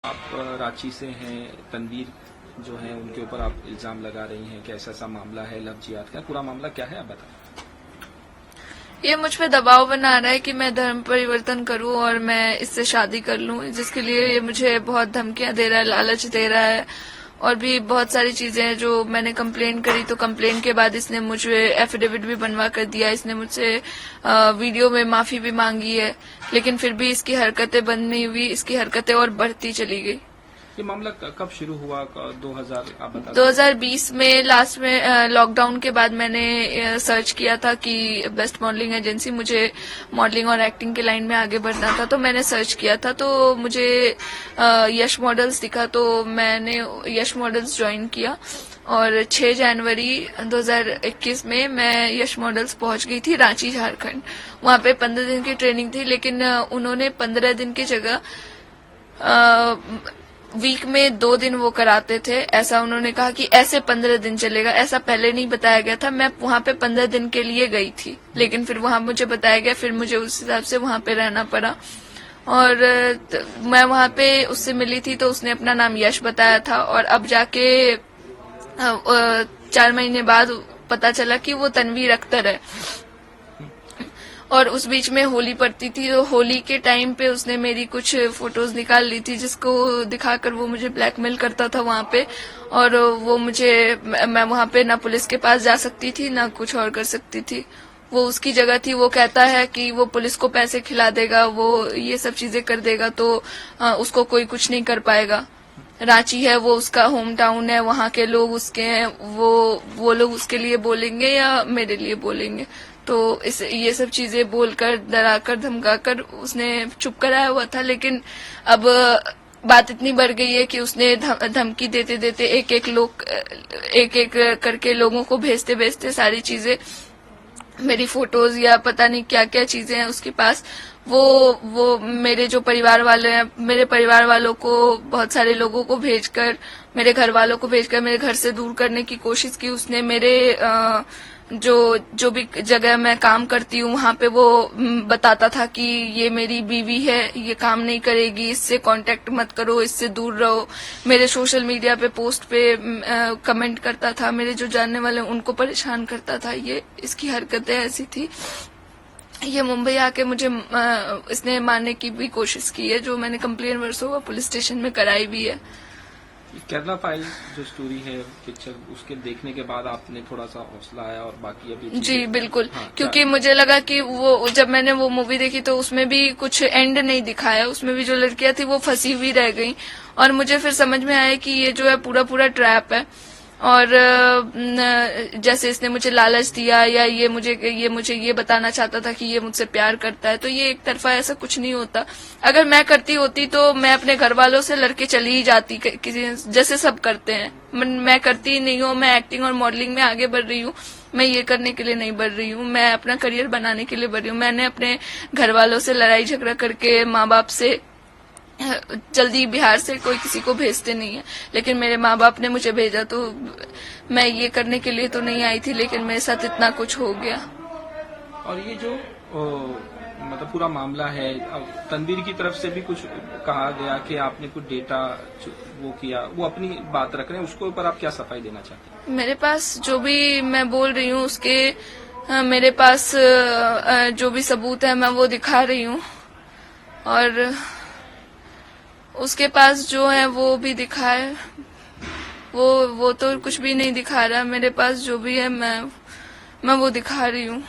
आप रांची से हैं। तनवीर जो है उनके ऊपर आप इल्जाम लगा रही हैं कि ऐसा मामला है लव जिहाद का। पूरा मामला क्या है आप बताएं। ये मुझ पे दबाव बना रहा है कि मैं धर्म परिवर्तन करूं और मैं इससे शादी कर लूं, जिसके लिए ये मुझे बहुत धमकियां दे रहा है, लालच दे रहा है और भी बहुत सारी चीजें हैं। जो मैंने कंप्लेन करी तो कंप्लेन के बाद इसने मुझे एफिडेविट भी बनवा कर दिया। इसने मुझसे वीडियो में माफी भी मांगी है, लेकिन फिर भी इसकी हरकतें बंद नहीं हुई, इसकी हरकतें और बढ़ती चली गई। ये मामला कब शुरू हुआ? 2000 आप बता 2020 में लास्ट में लॉकडाउन के बाद मैंने सर्च किया था कि बेस्ट मॉडलिंग एजेंसी, मुझे मॉडलिंग और एक्टिंग के लाइन में आगे बढ़ना था, तो मैंने सर्च किया था। तो मुझे यश मॉडल्स दिखा, तो मैंने यश मॉडल्स ज्वाइन किया और 6 जनवरी 2021 में मैं यश मॉडल्स पहुंच गई थी रांची, झारखंड। वहां पे 15 दिन की ट्रेनिंग थी, लेकिन उन्होंने 15 दिन की जगह वीक में 2 दिन वो कराते थे। ऐसा उन्होंने कहा कि ऐसे 15 दिन चलेगा, ऐसा पहले नहीं बताया गया था। मैं वहां पे 15 दिन के लिए गई थी, लेकिन फिर वहां मुझे बताया गया, फिर मुझे उस हिसाब से वहां पे रहना पड़ा। और मैं वहां पे उससे मिली थी तो उसने अपना नाम यश बताया था, और अब जाके 4 महीने बाद पता चला कि वो तनवीर अख्तर है। और उस बीच में होली पड़ती थी, तो होली के टाइम पे उसने मेरी कुछ फोटोज निकाल ली थी, जिसको दिखाकर वो मुझे ब्लैकमेल करता था वहां पे। और वो मैं वहां पे ना पुलिस के पास जा सकती थी ना कुछ और कर सकती थी। वो उसकी जगह थी। वो कहता है कि वो पुलिस को पैसे खिला देगा, वो ये सब चीजें कर देगा, तो उसको कोई कुछ नहीं कर पाएगा। रांची है वो उसका होम टाउन है, वहां के लोग उसके हैं, वो लोग उसके लिए बोलेंगे या मेरे लिए बोलेंगे। तो ये सब चीजें बोलकर, डराकर, धमकाकर उसने चुप कराया हुआ था। लेकिन अब बात इतनी बढ़ गई है कि उसने धमकी देते देते एक एक करके लोगों को भेजते भेजते सारी चीजें, मेरी फोटोज या पता नहीं क्या क्या चीजें हैं उसके पास, वो मेरे जो परिवार वाले हैं, मेरे परिवार वालों को, बहुत सारे लोगों को भेजकर, मेरे घर वालों को भेजकर मेरे घर से दूर करने की कोशिश की उसने। मेरे जो भी जगह मैं काम करती हूँ वहां पे वो बताता था कि ये मेरी बीवी है, ये काम नहीं करेगी, इससे कांटेक्ट मत करो, इससे दूर रहो। मेरे सोशल मीडिया पे पोस्ट पे कमेंट करता था, मेरे जो जानने वाले उनको परेशान करता था। ये इसकी हरकतें ऐसी थी। ये मुंबई आके मुझे इसने मारने की भी कोशिश की है, जो मैंने कंप्लेन वर्सोवा पुलिस स्टेशन में कराई भी है। केरला फाइल जो स्टोरी है पिक्चर, उसके देखने के बाद आपने थोड़ा सा हौसला आया और बाकी अभी जी बिल्कुल। क्योंकि मुझे लगा कि वो जब मैंने वो मूवी देखी तो उसमें भी कुछ एंड नहीं दिखाया, उसमें भी जो लड़कियां थी वो फंसी हुई रह गई। और मुझे फिर समझ में आया कि ये जो है पूरा पूरा ट्रैप है। और जैसे इसने मुझे लालच दिया, या ये मुझे ये बताना चाहता था कि ये मुझसे प्यार करता है, तो ये एक तरफा ऐसा कुछ नहीं होता। अगर मैं करती होती तो मैं अपने घर वालों से लड़के चली ही जाती, किसी जैसे सब करते हैं। मैं करती ही नहीं हूँ। मैं एक्टिंग और मॉडलिंग में आगे बढ़ रही हूँ, मैं ये करने के लिए नहीं बढ़ रही हूँ, मैं अपना करियर बनाने के लिए बढ़ रही हूँ। मैंने अपने घर वालों से लड़ाई झगड़ा करके, माँ बाप से, जल्दी बिहार से कोई किसी को भेजते नहीं है, लेकिन मेरे माँ बाप ने मुझे भेजा, तो मैं ये करने के लिए तो नहीं आई थी, लेकिन मेरे साथ इतना कुछ हो गया। और ये जो मतलब पूरा मामला है, अब तनवीर की तरफ से भी कुछ कहा गया कि आपने कुछ डेटा वो किया, वो अपनी बात रख रहे हैं, उसके ऊपर आप क्या सफाई देना चाहते हैं? मेरे पास जो भी मैं बोल रही हूँ उसके मेरे पास जो भी सबूत है मैं वो दिखा रही हूँ, और उसके पास जो है वो भी दिखाए। वो तो कुछ भी नहीं दिखा रहा। मेरे पास जो भी है मैं वो दिखा रही हूँ।